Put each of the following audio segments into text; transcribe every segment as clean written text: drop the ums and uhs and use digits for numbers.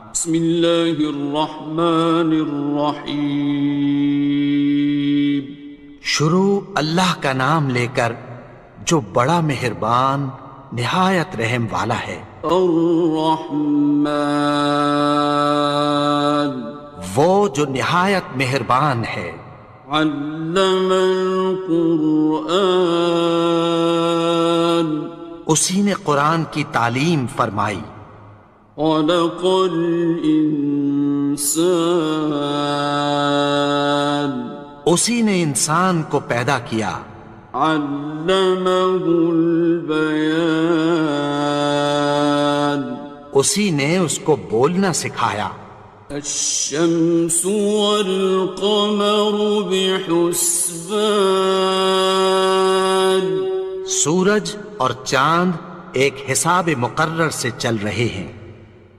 بسم اللہ الرحمن الرحیم۔ شروع اللہ کا نام لے کر جو بڑا مہربان نہایت رحم والا ہے۔ الرحمن، وہ جو نہایت مہربان ہے۔ علم القرآن، اسی نے قرآن کی تعلیم فرمائی۔ خلق الانسان، اسی نے انسان کو پیدا کیا۔ علمہ البیان، اسی نے اس کو بولنا سکھایا۔ الشمس والقمر بحسبان، سورج اور چاند ایک حساب مقرر سے چل رہے ہیں۔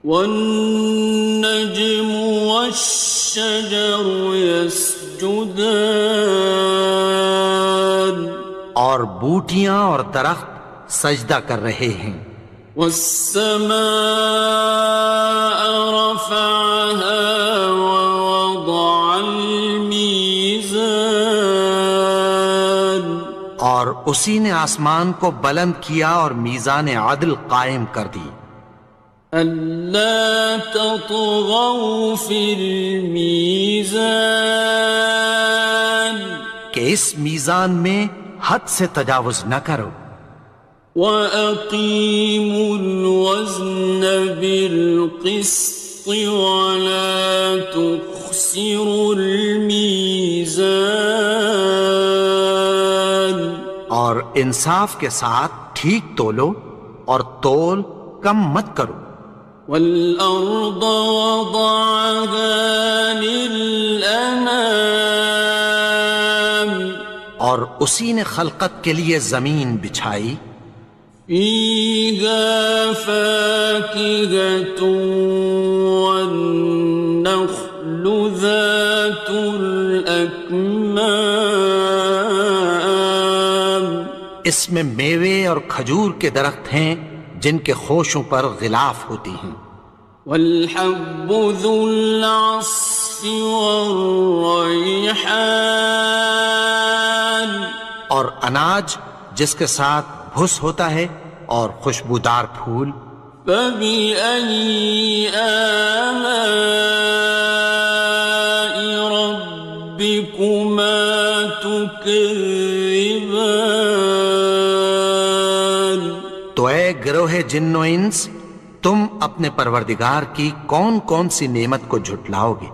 والنجم والشجر يسجدان، اور بوٹیاں اور درخت سجدہ کر رہے ہیں۔ والسماء رفعها ووضع الميزان، اور اسی نے آسمان کو بلند کیا اور میزان عدل قائم کر دی۔ ألا تطغوا في الميزان، کہ اس میزان میں حد سے تجاوز نہ کرو۔ وَأَقِيمُوا الْوَزْنَ بِالْقِسْطِ وَلَا تُخْسِرُوا الْمِيزَانَ، اور انصاف کے ساتھ ٹھیک تولو اور تول کم مت کرو۔ وَالْأَرْضَ وَضَعَهَا لِلْأَنَامِ، اور اسی نے خلقت کے لیے زمین بچھائی۔ فِيهَا فَاكِهَةٌ وَالنَّخْلُ ذَاتُ الْأَكْمَامِ، اس میں میوے اور کھجور کے درخت ہیں جن کے خوشوں پر غلاف ہوتی ہیں۔ وَالْحَبُّ ذُو الْعَصْفِ وَالرَّيْحَانِ، اور اناج جس کے ساتھ بھس ہوتا ہے اور خوشبودار پھول۔ فَبِأَيِّ آلَاءِ رَبِّكُمَا تُكَذِّبَانِ، تو اے گروہ جن و انس، تم اپنے پروردگار کی کون کون سی نعمت کو جھٹلاؤ گے؟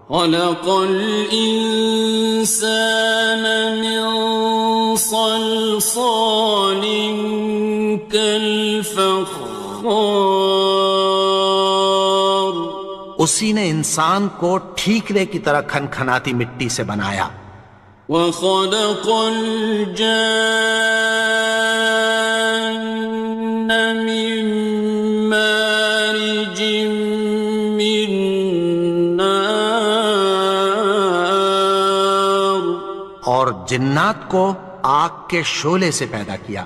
خَلَقَ الْإِنسَانَ مِنْ صَلْصَالٍ كَالْفَخَّارِ، اسی نے انسان کو ٹھیکرے کی طرح کھنکھناتی مٹی سے بنایا۔ وَخَلَقَ الْجَانَّ مِن مَّارِجٍ مِّن نَّارٍ، اور جنات کو آگ کے شعلے سے پیدا کیا۔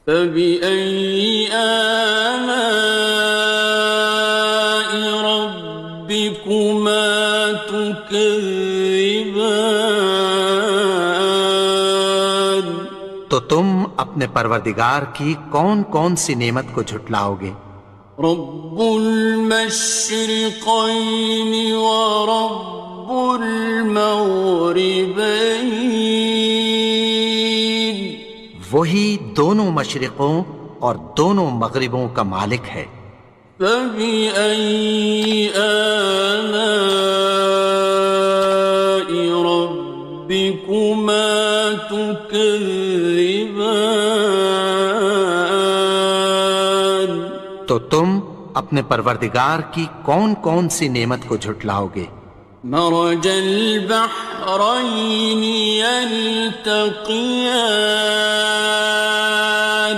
فَبِأَيِّ آلَاءِ رَبِّكُمَا تُكَذِّبَانِ، تو تم اپنے پروردگار کی کون کون سی نعمت کو جھٹلاؤ گے؟ رب المشرقين ورب المغربين، وہی دونوں مشرقوں اور دونوں مغربوں کا مالک ہے۔ فَبِأَيِّ آلَاءِ رَبِّكُمَا تُكَذِّبَانِ، تو تم اپنے پروردگار کی کون کون سی نعمت کو جھٹلاؤ گے؟ مرج البحرين يلتقيان،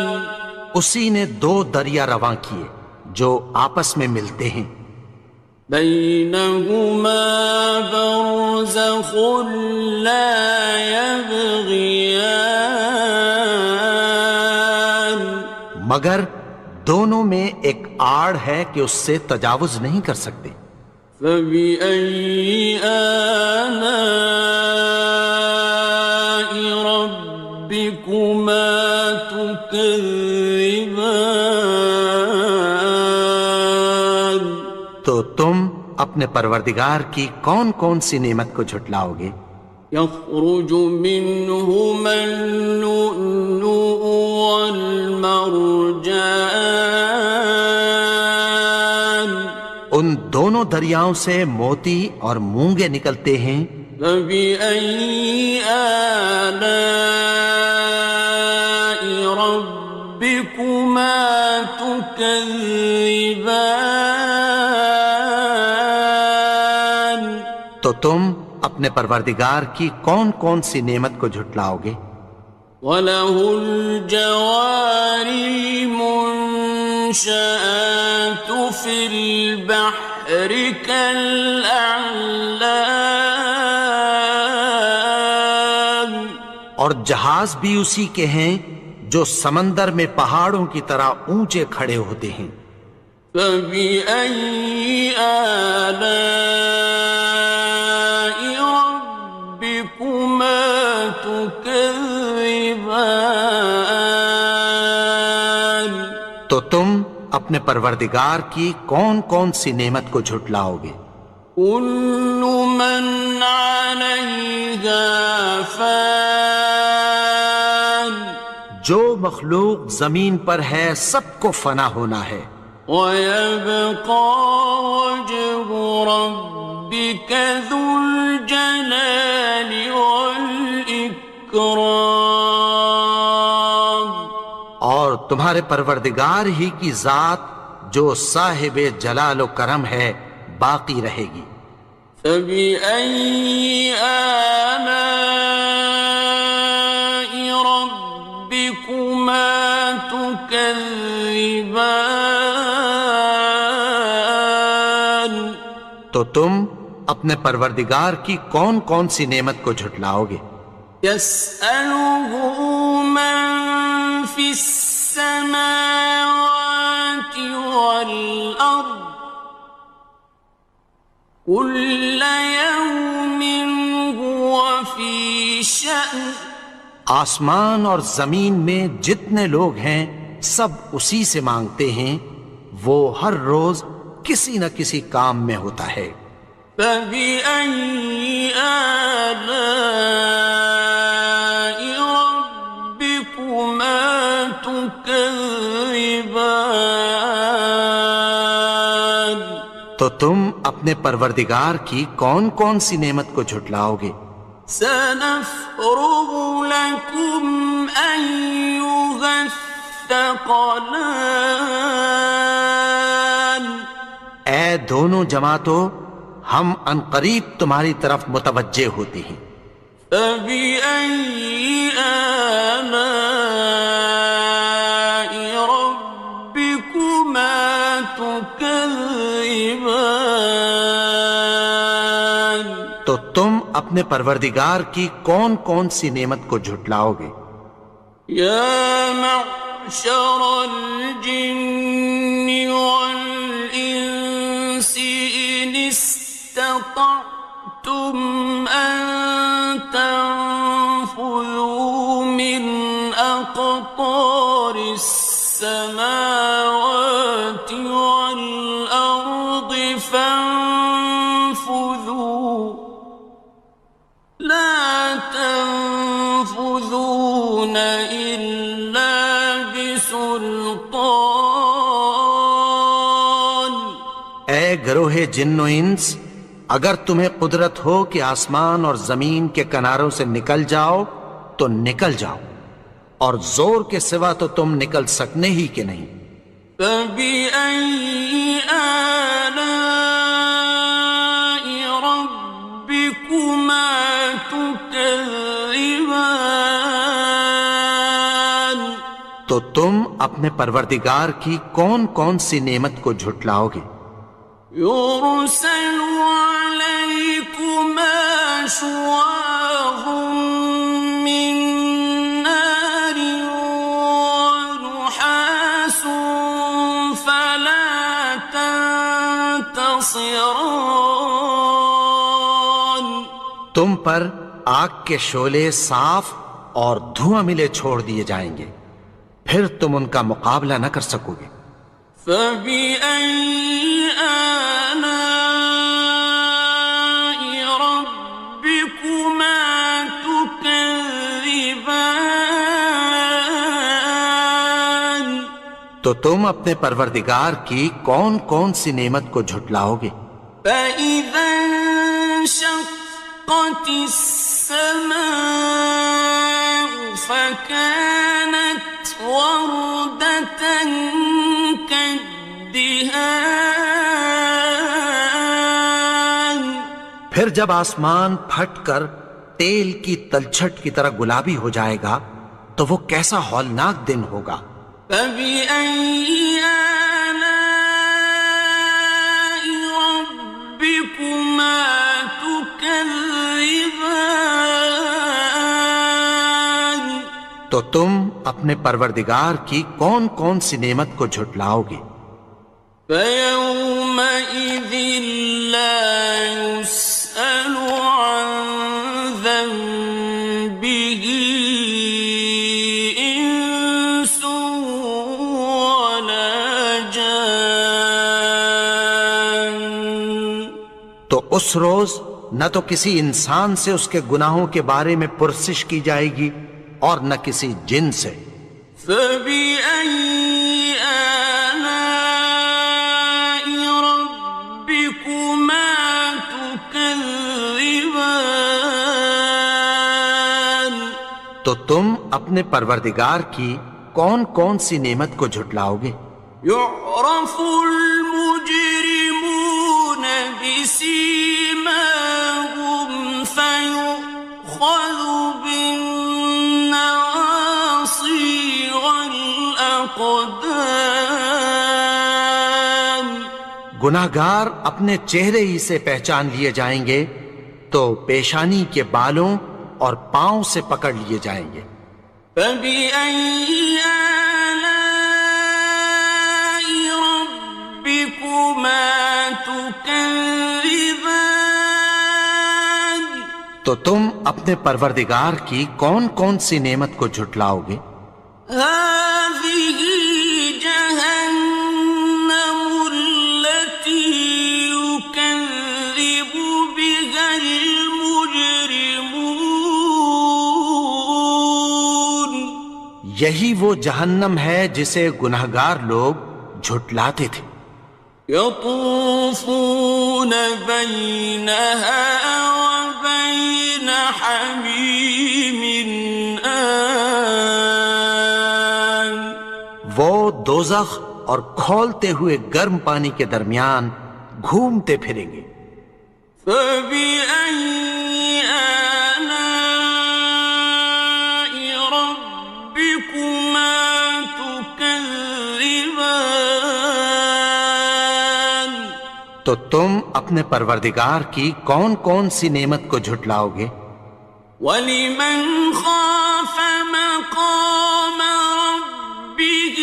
اسی نے دو دریا رواں کیے جو آپس میں ملتے ہیں۔ بينهما برزخ لا يبغيان، مگر دونوں میں ایک آڑ ہے کہ اس سے تجاوز نہیں کر سکتے۔ فبأي آلاء ربكما تكذبان؟ تو تم اپنے پروردگار کی کون کون سی نعمت کو جھٹلاؤ گے؟ يخرج منهما اللؤلؤ والمرجان ان دونوں دریاؤں سے موتی اور مونگے نکلتے ہیں۔ فبأي آلاء ربكما تكذبان؟ تو تم اپنے پروردگار کی کون کون سی نعمت کو جھٹلاؤ گے؟ وَلَهُ الْجَوَارِ الْمُنشَآتُ فِي الْبَحْرِ كَالْأَعْلَامِ، اور جہاز بھی اسی کے ہیں جو سمندر میں پہاڑوں کی طرح اونچے کھڑے ہوتے ہیں۔ فَبِأَيِّ آلَاءِ رَبِّكُمَا تُكَذِّبَانِ؟ تو تم اپنے پروردگار کی کون کون سی نعمت کو جھٹلاؤ گے؟ كُلُّ مَنْ عَلَيْهَا فَانٍ، جو مخلوق زمین پر ہے سب کو فنا ہونا ہے۔ وَيَبْقَى وَجْهُ رَبِّكَ ذُو الْجَلَالِ وَالْإِكْرَامِ، اور تمہارے پروردگار ہی کی ذات جو صاحب جلال و کرم ہے باقی رہے گی۔ فَبِأَيِّ آلَاءِ رَبِّكُمَا تُكَذِّبَانِ؟ تو تم اپنے پروردگار کی کون کون سی نعمت کو جھٹلاؤ گے؟ يَسْأَلُهُ مَن فِي السَّمَاوَاتِ وَالْأَرْضِ كُلَّ يَوْمٍ هُوَ فِي شَأْنٍ، آسمان اور زمین میں جتنے لوگ ہیں سب اسی سے مانگتے ہیں، وہ ہر روز کسی نہ کسی کام میں ہوتا ہے۔ فَبِأَيِّ آلَاءِ رَبِّكُمَا تُكَذِّبَانِ؟ تو تم اپنے پروردگار کی کون کون سی نعمت کو جھٹلاؤ گے؟ سَنَفْرُغُ لَكُمْ أَيُّهَ الثَّقَلَانِ، اے دونوں جماعتوں، ہم عنقریب تمہاری طرف متوجہ ہوتے ہیں۔ فَبِأَيِّ آلَاءِ رَبِّكُمَا تُكَذِّبَانِ؟ تو تم اپنے پروردگار کی کون کون سی نعمت کو جھٹلاؤ گے؟ يَا مَعْشَرَ الْجِنِّ وَالْإِنسِ إِنِ اسْتَطَعْتُمْ أَن تَنفُذُوا مِنْ أَقْطَارِ السَّمَاوَاتِ وَالْأَرْضِ فَانفُذُوا لَا تَنفُذُونَ إِلَّا بِسُلْطَانٍ۔ اے گروہ جن و انس، اگر تمہیں قدرت ہو کہ آسمان اور زمین کے کناروں سے نکل جاؤ تو نکل جاؤ، اور زور کے سوا تو تم نکل سکنے ہی کے نہیں۔ فَبِأَيِّ آلَاءِ رَبِّكُمَا تُكَذِّبَانِ؟ تو تم اپنے پروردگار کی کون کون سی نعمت کو جھٹلاؤ گے؟ يُرْسَلُ عَلَيْكُمَا شُوَاظٌ مِّن نَّارٍ وَنُحَاسٌ تنتصران تم پر آگ کے شعلے صاف اور دھواں ملے چھوڑ دیے جائیں گے، پھر تم ان کا مقابلہ نہ کر سکو گے۔ فبأي آلاء ربكما تكذبان تو تم اپنے پروردگار کی کون کون سی نعمت کو جھٹلاؤ گے؟ فإذا انشقت السماء فكانت وردة كالدهان پھر جب آسمان پھٹ کر تیل کی تلچھٹ کی طرح گلابی ہو جائے گا تو وہ کیسا ہولناک دن ہوگا۔ فبأي آلاء ربكما تكذبان تو تم اپنے پروردگار کی کون کون سی نعمت کو جھٹلاؤ گے؟ فيومئذ لا يسأل عن ذنبه إنس ولا جان تو اس روز نہ تو کسی انسان سے اس کے گناہوں کے بارے میں پرسش کی جائے گی اور نہ کسی جن سے۔ فبأي آلاء ربكما تكذبان تو تم اپنے پروردگار کی کون کون سی نعمت کو جھٹلاؤ گے؟ يعرف المجرمون بسيماهم فيؤخذ بالنواصي والأقدام گناہگار اپنے چہرے ہی سے پہچان لیے جائیں گے تو پیشانی کے بالوں اور پاؤں سے پکڑ لیے جائیں گے۔ فبأي آلاء ربكما تكذبان تو تم اپنے پروردگار کی کون کون سی نعمت کو جھٹلاؤ گے؟ هذه جهنم التي يكذب بها المجرمون یہی وہ جہنم ہے جسے گناہگار لوگ جھٹلاتے تھے۔ يطوفون بينها وبين حميم آن وہ دوزخ اور کھولتے ہوئے گرم پانی کے درمیان گھومتے پھریں گے۔ فبأي آلاء ربكما تكذبان تو تم اپنے پروردگار کی کون کون سی نعمت کو جھٹلاؤ گے؟ وَلِمَنْ خَافَ مَقَامَ رَبِّهِ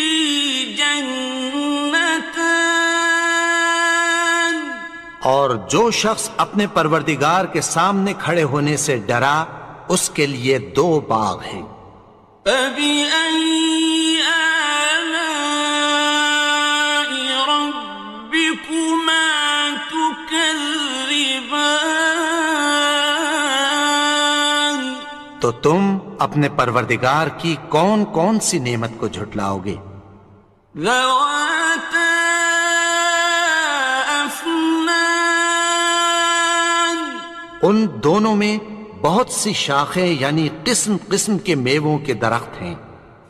جَنَّتَانِ اور جو شخص اپنے پروردگار کے سامنے کھڑے ہونے سے ڈرا اس کے لیے دو باغ ہیں۔ فَبِأَيِّ آلَاءِ رَبِّكُمَا تُكَذِّبَانِ تو تم اپنے پروردگار کی کون کون سی نعمت کو جھٹلاؤ گے؟ ذَوَاتَا أَفْنَانٍ ان دونوں میں بہت سی شاخیں یعنی قسم قسم کے میووں کے درخت ہیں۔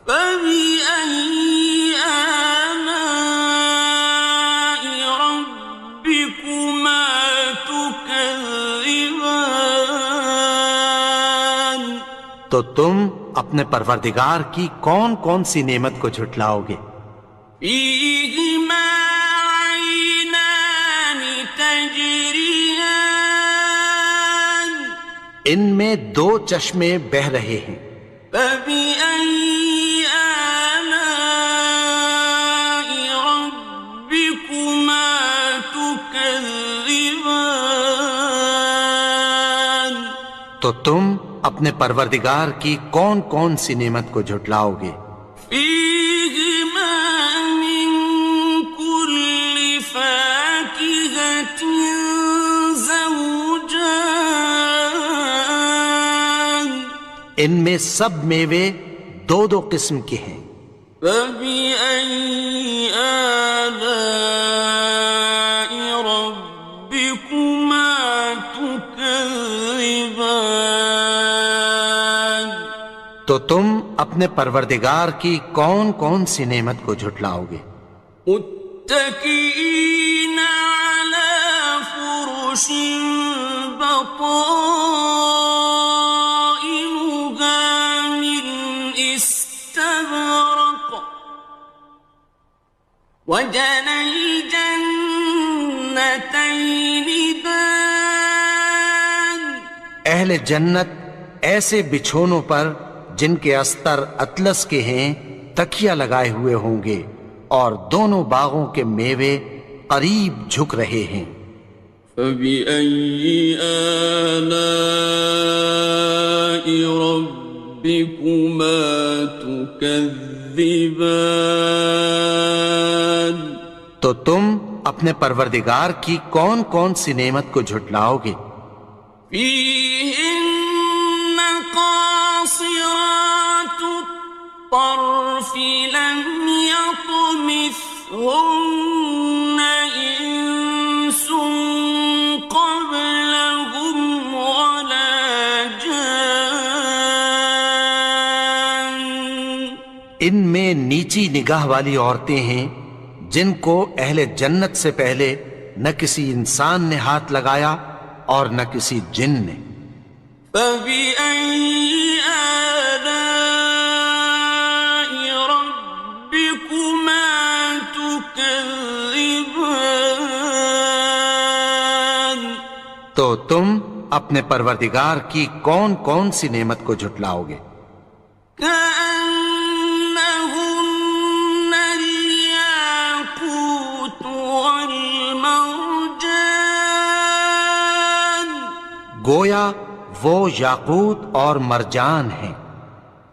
فَبِأَيِّ آلَاءِ رَبِّكُمَا تُكَذِّبَانِ تو تم اپنے پروردگار کی کون کون سی نعمت کو جھٹلاؤ گے؟ فِيهِمَا عَيْنَانِ تَجْرِيَانِ ان میں دو چشمے بہہ رہے ہیں۔ فَبِأَيِّ آلَاءِ رَبِّكُمَا تُكَذِّبَانِ تكذبان تو تم اپنے پروردگار کی کون کون سی نعمت کو جھٹلاؤ گے؟ فيهما من كل فاكهة زوجان ان میں سب میوے دو دو قسم کے ہیں۔ فبأي آلاء ربكما تكذبان تو تم اپنے پروردگار کی کون کون سی نعمت کو جھٹلاؤ گے؟ متكئين على فرش بطائنها من استبرق وجنى الجنتين دان اہل جنت ایسے بچھونوں پر جن کے استر اطلس کے ہیں تکیہ لگائے ہوئے ہوں گے اور دونوں باغوں کے میوے قریب جھک رہے ہیں۔ فبأي آلاء ربكما تكذبان تو تم اپنے پروردگار کی کون کون سی نعمت کو جھٹلاؤ گے؟ فيهن قاصرات الطرف لم يطمثهن إنس قبلهم ولا جان ان میں نیچی نگاہ والی عورتیں ہیں جن کو اہل جنت سے پہلے نہ کسی انسان نے ہاتھ لگایا اور نہ کسی جن نے۔ فبأي آلاء ربكما تكذبان تو تم اپنے پروردگار کی کون کون سی نعمت کو جھٹلاؤ گے؟ كأنهن الياقوت والمرجان گویا وہ یاقوت اور مرجان ہیں۔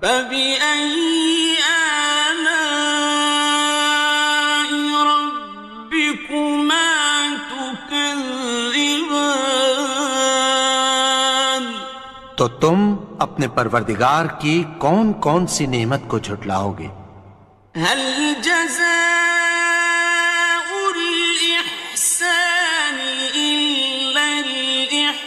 فبأي آلاء ربكما تكذبان تو تم اپنے پروردگار کی کون کون سی نعمت کو جھٹلاؤ گے؟ هل جزاء الإحسان إلا الإحسان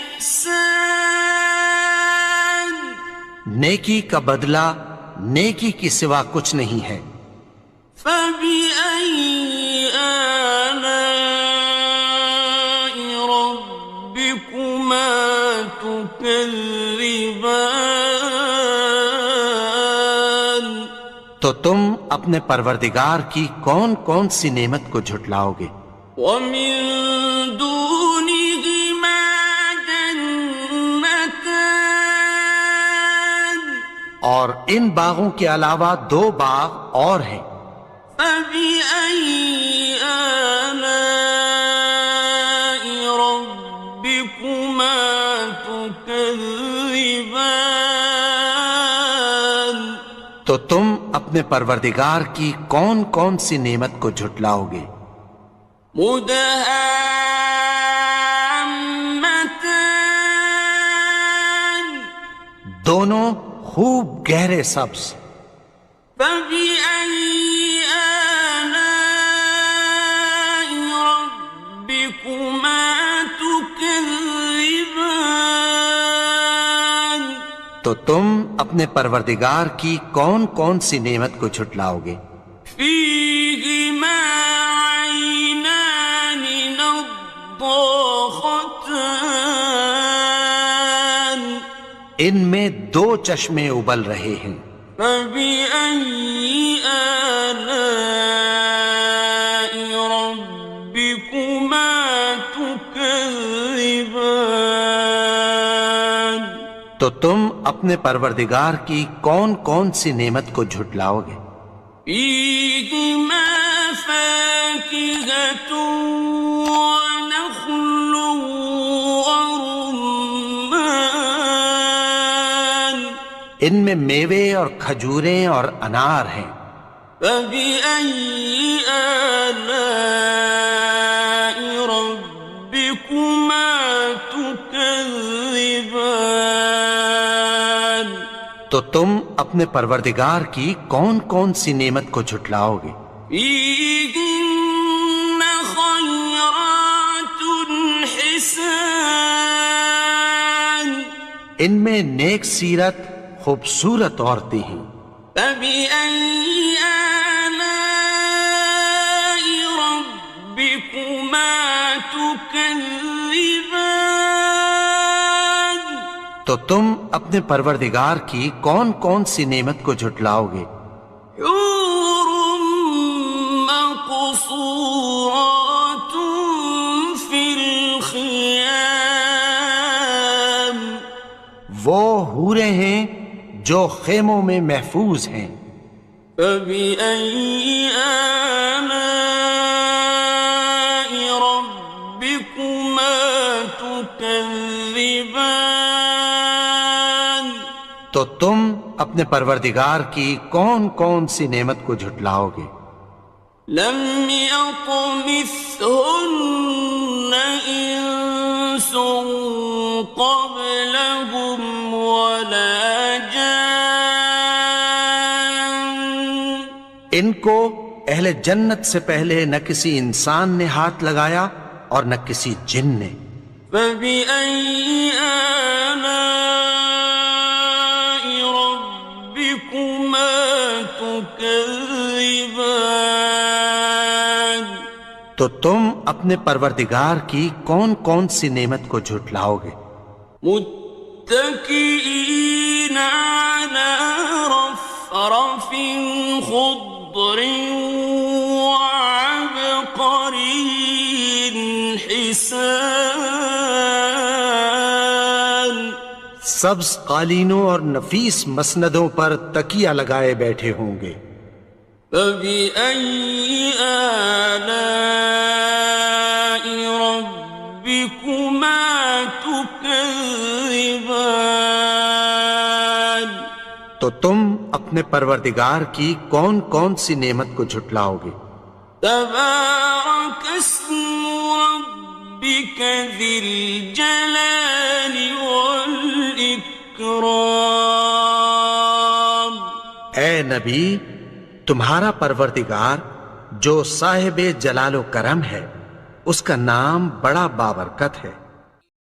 نیکی کا بدلہ نیکی کی سوا کچھ نہیں ہے۔ فبأي آلاء ربكما تكذبان تو تم اپنے پروردگار کی کون کون سی نعمت کو جھٹلاؤ گے؟ ومن دونهما جنتان اور ان باغوں کے علاوہ دو باغ اور ہیں۔ فبأي آلاء ربكما تكذبان تو تم اپنے پروردگار کی کون کون سی نعمت کو جھٹلاؤ گے؟ مدهامتان دونوں خوب گہرے سبز۔ فبأي آلاء ربكما تكذبان تو تم اپنے پروردگار کی کون کون سی نعمت کو جھٹلاؤ گے؟ فيهما عينان نضاختان ان میں دو چشمے ابل رہے ہیں۔ فبأي آلاء ربكما تكذبان تو تم اپنے پروردگار کی کون کون سی نعمت کو جھٹلاؤ گے؟ فيهما فاكهة ونخل ان میں میوے اور کھجوریں اور انار ہیں۔ فبأي آلاء ربكما تكذبان؟ تو تم اپنے پروردگار کی کون کون سی نعمت کو جھٹلاؤ گے؟ فيهن خيرات حسان، ان میں نیک سیرت خوبصورت عورتیں ہیں۔ فبأي آلاء ربكما تكذبان؟ تو تم اپنے پروردگار کی کون کون سی نعمت کو جھٹلاؤ گے؟ حور مقصورات في الخيام، وہ حوریں ہیں جو خیموں میں محفوظ ہیں۔ فبأي آلاء ربكما تكذبان؟ تو تم اپنے پروردگار کی کون کون سی نعمت کو جھٹلاؤ گے؟ لم يطمثهن إنس قبلهم ولا جان، ان کو اہل جنت سے پہلے نہ کسی انسان نے ہاتھ لگایا اور نہ کسی جن نے۔ فبأي آلاء ربكما تكذبان؟ تو تم اپنے پروردگار کی کون کون سی نعمت کو جھٹلاؤ گے؟ متكئين على رفرف خضر وعبقري حسان، سبز قالینوں اور نفیس مسندوں پر تکیہ لگائے بیٹھے ہوں گے۔ فبأي آلاء ربكما تكذبان؟ تو تم اپنے پروردگار کی کون کون سی نعمت کو جھٹلاؤ گے؟ تبارك اسم ربك ذي الجلال والإكرام۔ اے نبی، تمہارا پروردگار جو صاحب جلال و کرم ہے، اس کا نام بڑا بابرکت ہے۔